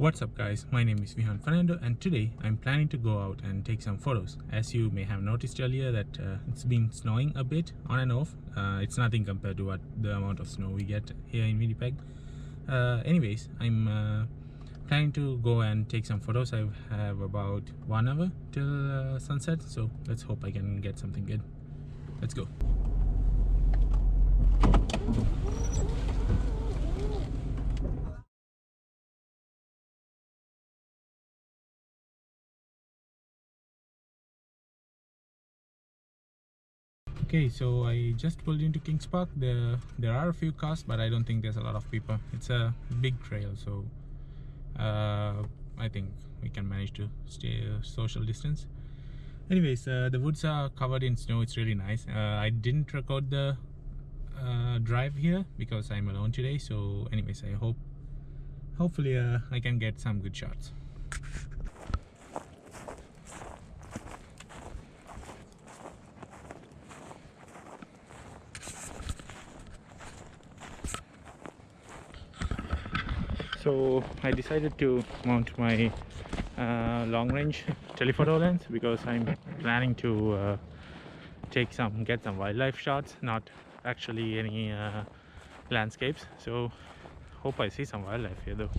What's up guys, my name is Fernando and today I'm planning to go out and take some photos. As you may have noticed earlier that it's been snowing a bit on and off. It's nothing compared to what the amount of snow we get here in Winnipeg. Anyways, I'm planning to go and take some photos. I have about 1 hour till sunset, so let's hope I can get something good. Let's go. Okay, so I just pulled into Kings Park. There are a few cars, but I don't think there's a lot of people. It's a big trail, so I think we can manage to stay a social distance. Anyways, the woods are covered in snow. It's really nice. I didn't record the drive here because I'm alone today. So anyways, hopefully I can get some good shots. So I decided to mount my long-range telephoto lens because I'm planning to get some wildlife shots, not actually any landscapes. So hope I see some wildlife here though.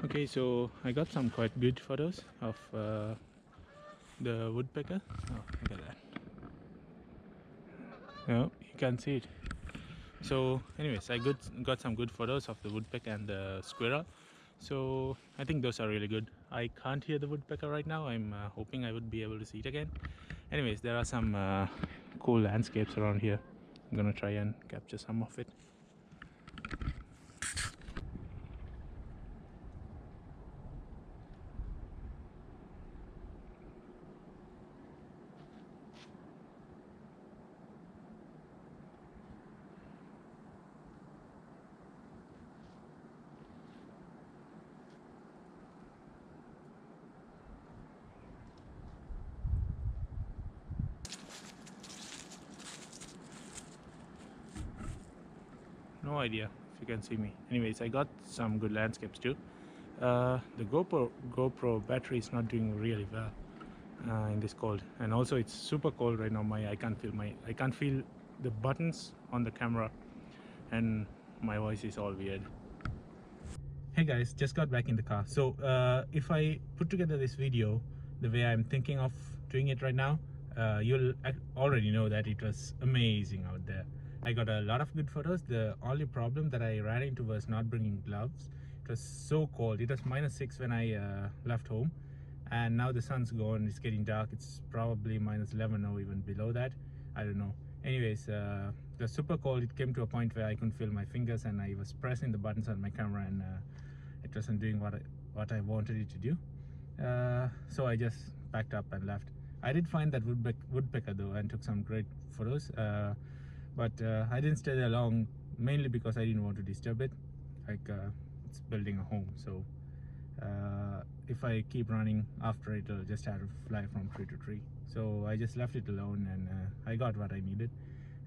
Okay, so I got some quite good photos of the woodpecker. Oh, look at that. Oh, you can see it. So anyways, I got some good photos of the woodpecker and the squirrel. So I think those are really good. I can't hear the woodpecker right now. I'm hoping I would be able to see it again. Anyways, there are some cool landscapes around here. I'm gonna try and capture some of it. No idea if you can see me. Anyways, I got some good landscapes too. The GoPro battery is not doing really well in this cold, and also it's super cold right now. I can't feel the buttons on the camera, and my voice is all weird. Hey guys, just got back in the car. So if I put together this video the way I'm thinking of doing it right now, you'll already know that it was amazing out there. I got a lot of good photos. The only problem that I ran into was not bringing gloves. It was so cold. It was -6 when I left home, and now the sun's gone. It's getting dark. It's probably -11 or even below that. I don't know. Anyways, it was super cold. It came to a point where I couldn't feel my fingers, and I was pressing the buttons on my camera, and it wasn't doing what I wanted it to do. So I just packed up and left. I did find that woodpecker though and took some great photos, but I didn't stay there long, mainly because I didn't want to disturb it. Like it's building a home, so if I keep running after it, it'll just have to fly from tree to tree. So I just left it alone, and I got what I needed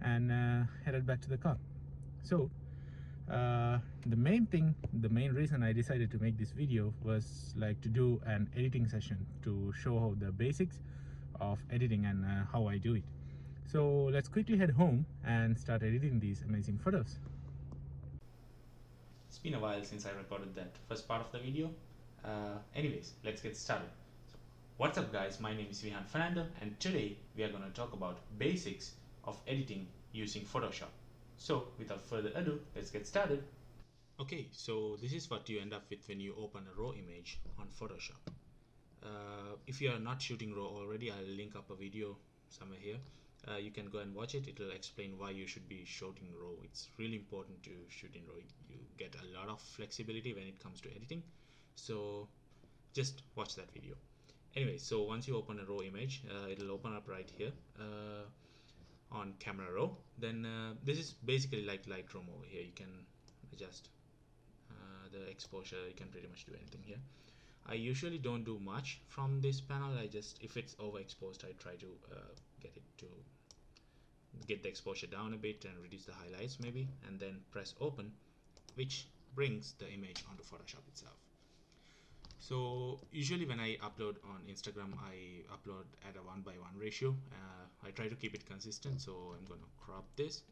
and headed back to the car. So the main reason I decided to make this video was like to do an editing session to show how the basics of editing and how I do it. So let's quickly head home and start editing these amazing photos. It's been a while since I recorded that first part of the video. Anyways, let's get started. So, what's up guys, my name is Fernando, and today we are going to talk about basics of editing using Photoshop. So without further ado, let's get started. Okay, so this is what you end up with when you open a raw image on Photoshop. If you are not shooting raw already, I'll link up a video somewhere here. You can go and watch it. It will explain why you should be shooting raw. It's really important to shoot in raw. You get a lot of flexibility when it comes to editing. So just watch that video. Anyway, so once you open a raw image, it'll open up right here on camera raw. Then this is basically like Lightroom over here. You can adjust the exposure. You can pretty much do anything here. I usually don't do much from this panel. I just, if it's overexposed, I try to get the exposure down a bit and reduce the highlights maybe, and then press open, which brings the image onto Photoshop itself. So usually when I upload on Instagram, I upload at a 1:1 ratio. I try to keep it consistent, so I'm gonna crop this.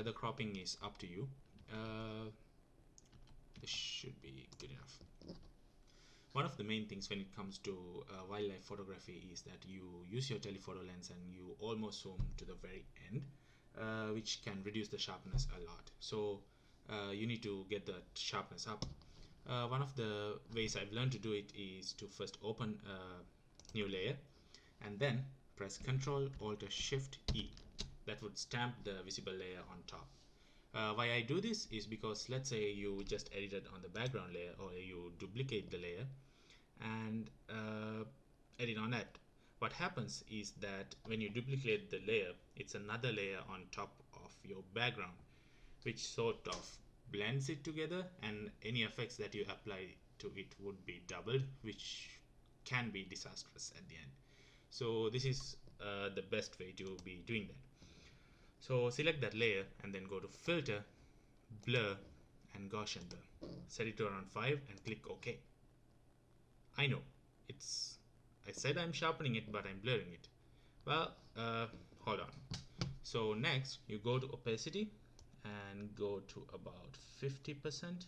The cropping is up to you. This should be good enough. One of the main things when it comes to wildlife photography is that you use your telephoto lens and you almost zoom to the very end, which can reduce the sharpness a lot. So you need to get the sharpness up. One of the ways I've learned to do it is to first open a new layer and then press Ctrl Alt Shift E. That would stamp the visible layer on top. Why I do this is because let's say you just edited on the background layer, or you duplicate the layer and edit on that. What happens is that when you duplicate the layer, it's another layer on top of your background, which sort of blends it together, and any effects that you apply to it would be doubled, which can be disastrous at the end. So this is the best way to be doing that. So select that layer and then go to Filter, Blur and Gaussian Blur. Set it to around 5 and click OK. I know, I said I'm sharpening it, but I'm blurring it. Well, hold on. So next you go to opacity and go to about 50%,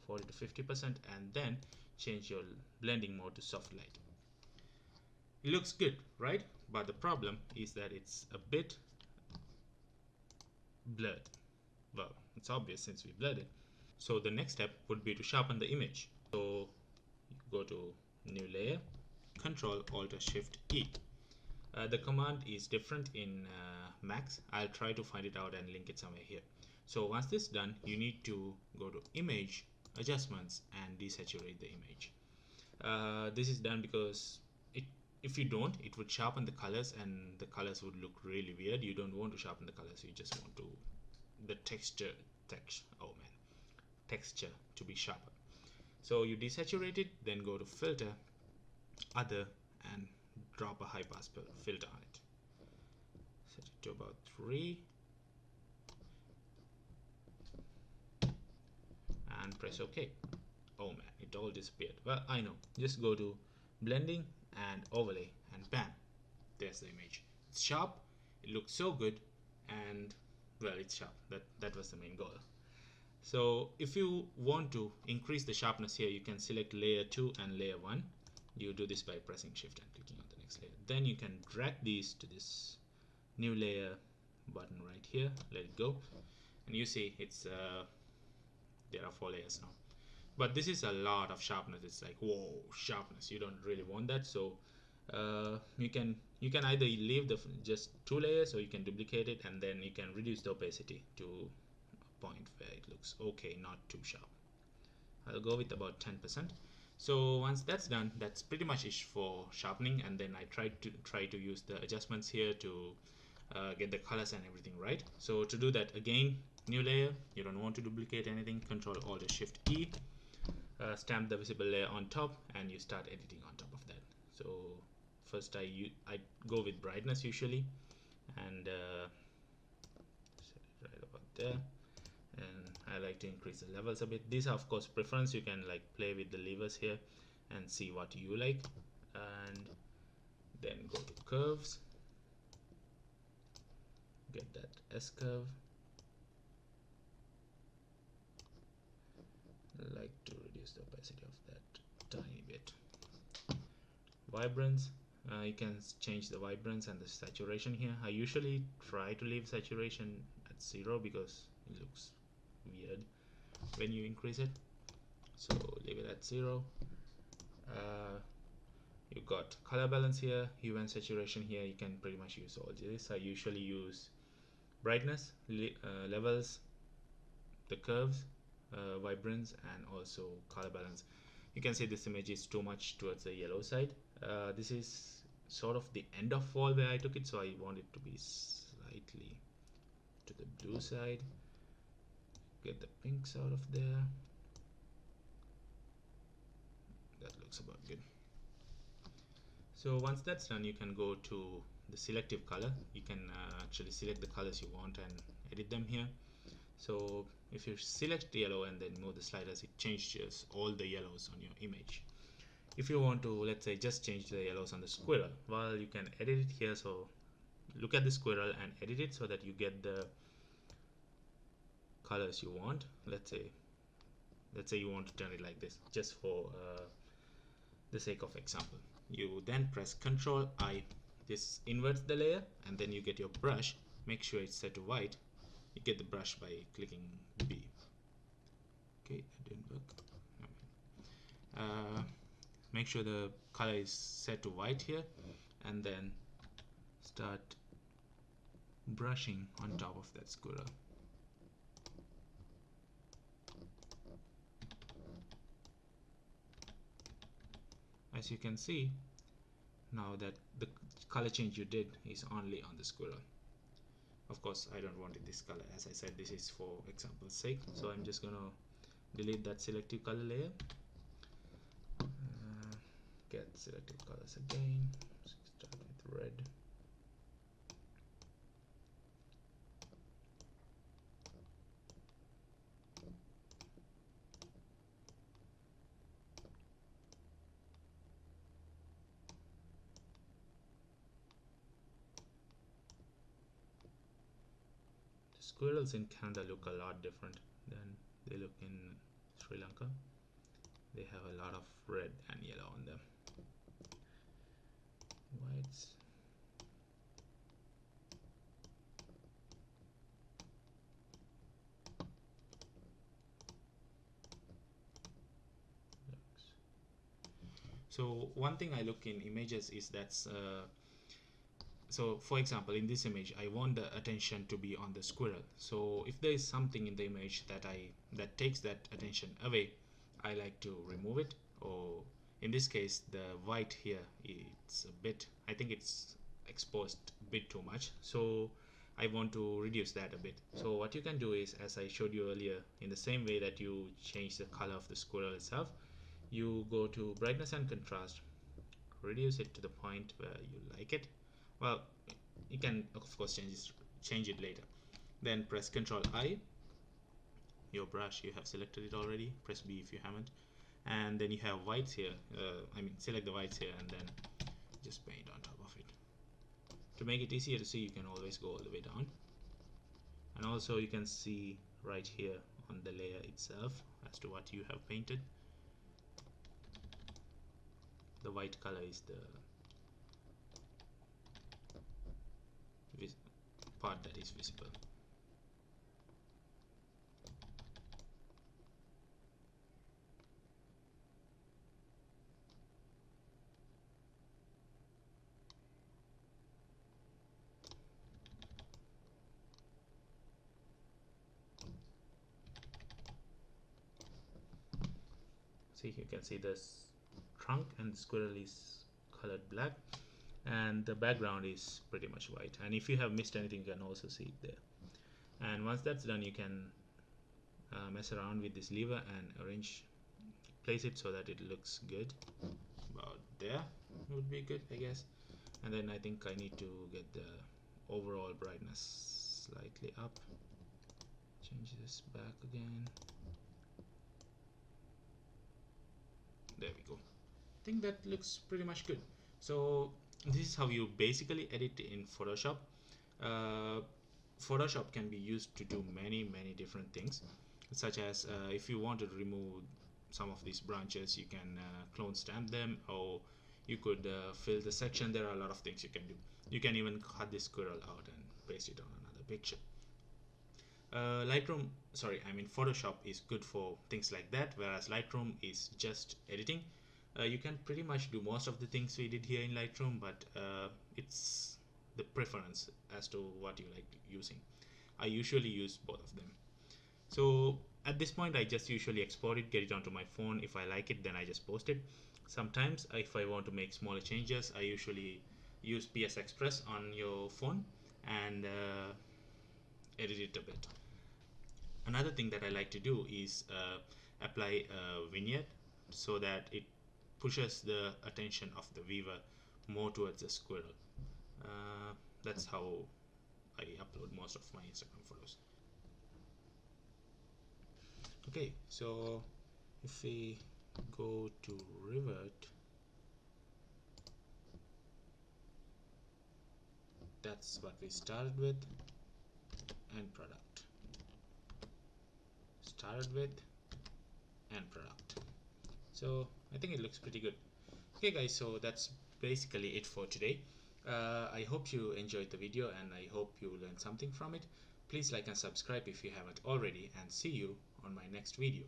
40 to 50%, and then change your blending mode to soft light. It looks good, right? But the problem is that it's a bit blurred. Well, it's obvious since we blurred it. So the next step would be to sharpen the image. So you go to new layer, Ctrl Alt Shift E. The command is different in Macs. I'll try to find it out and link it somewhere here. So once this is done, you need to go to Image, Adjustments and desaturate the image. This is done because if you don't, it would sharpen the colors and the colors would look really weird. You don't want to sharpen the colors, you just want the texture to be sharper. So you desaturate it, then go to Filter, Other, and drop a high pass filter on it. Set it to about 3 and press OK. Oh man, it all disappeared. Well, I know. Just go to Blending and Overlay and bam, there's the image. It's sharp, it looks so good, and well, it's sharp. That was the main goal. So if you want to increase the sharpness here, you can select layer 2 and layer 1. You do this by pressing Shift and clicking on the next layer. Then you can drag these to this new layer button right here, let it go, and you see it's there are 4 layers now. But this is a lot of sharpness. It's like, whoa, sharpness. You don't really want that. So you can either leave just 2 layers, or you can duplicate it, and then you can reduce the opacity to a point where it looks okay, not too sharp. I'll go with about 10%. So once that's done, that's pretty much it for sharpening. And then I try to use the adjustments here to get the colors and everything right. So to do that, again, new layer. You don't want to duplicate anything. Control Alt Shift E. stamp the visible layer on top, and you start editing on top of that. So first I go with brightness usually, and set it right about there, and I like to increase the levels a bit. These are of course preference, you can like play with the levers here and see what you like, and then go to curves, get that S curve. I like to reduce the opacity of that tiny bit. Vibrance, you can change the vibrance and the saturation here. I usually try to leave saturation at 0 because it looks weird when you increase it, so leave it at 0. You've got color balance here, hue and saturation here. You can pretty much use all this. I usually use brightness, levels, the curves, vibrance, and also color balance. You can see this image is too much towards the yellow side. This is sort of the end of fall where I took it, so I want it to be slightly to the blue side. Get the pinks out of there. That looks about good. So once that's done, you can go to the selective color. You can actually select the colors you want and edit them here. So if you select yellow and then move the sliders, it changes all the yellows on your image. If you want to, let's say, just change the yellows on the squirrel, well, you can edit it here. So look at the squirrel and edit it so that you get the colors you want. Let's say you want to turn it like this, just for the sake of example. You then press Ctrl I. This inverts the layer, and then you get your brush. Make sure it's set to white. You get the brush by clicking B. Okay, that didn't work. Make sure the color is set to white here, and then start brushing on top of that squirrel. As you can see, now that the color change you did is only on the squirrel. Of course, I don't want it this color. As I said, this is for example's sake. So I'm just gonna delete that selective color layer. Get selective colors again. Start with red. Squirrels in Canada look a lot different than they look in Sri Lanka. They have a lot of red and yellow on them. Whites. So one thing I look in images is that's so for example, in this image I want the attention to be on the squirrel. So if there is something in the image that takes that attention away, I like to remove it. Or in this case, the white here, it's a bit, I think it's exposed a bit too much, so I want to reduce that a bit. So what you can do is, as I showed you earlier, in the same way that you change the color of the squirrel itself, you go to brightness and contrast, reduce it to the point where you like it. Well, you can of course change it later. Then press Ctrl I. Your brush, you have selected it already. Press B if you haven't. And then you have whites here. Select the whites here and then just paint on top of it. To make it easier to see, you can always go all the way down. And also you can see right here on the layer itself as to what you have painted. The white color is the part that is visible. See, you can see this trunk and the squirrel is colored black, and the background is pretty much white. And if you have missed anything, you can also see it there. And once that's done, you can mess around with this lever and arrange place it so that it looks good. About there would be good, I guess. And then I think I need to get the overall brightness slightly up. Change this back again. There we go. I think that looks pretty much good. So this is how you basically edit in Photoshop. Photoshop can be used to do many different things, such as if you want to remove some of these branches, you can clone stamp them, or you could fill the section. There are a lot of things you can do. You can even cut this squirrel out and paste it on another picture. Photoshop is good for things like that, whereas Lightroom is just editing. You can pretty much do most of the things we did here in Lightroom, but it's the preference as to what you like using. I usually use both of them. So at this point, I just usually export it, get it onto my phone. If I like it, then I just post it. Sometimes if I want to make smaller changes, I usually use PS Express on your phone and edit it a bit. Another thing that I like to do is apply a vignette so that it pushes the attention of the viewer more towards the squirrel. That's how I upload most of my Instagram photos. Okay, so if we go to revert, that's what we started with, and product. Started with and product. So I think it looks pretty good. Okay guys, so that's basically it for today. I hope you enjoyed the video and I hope you learned something from it. Please like and subscribe if you haven't already, and see you on my next video.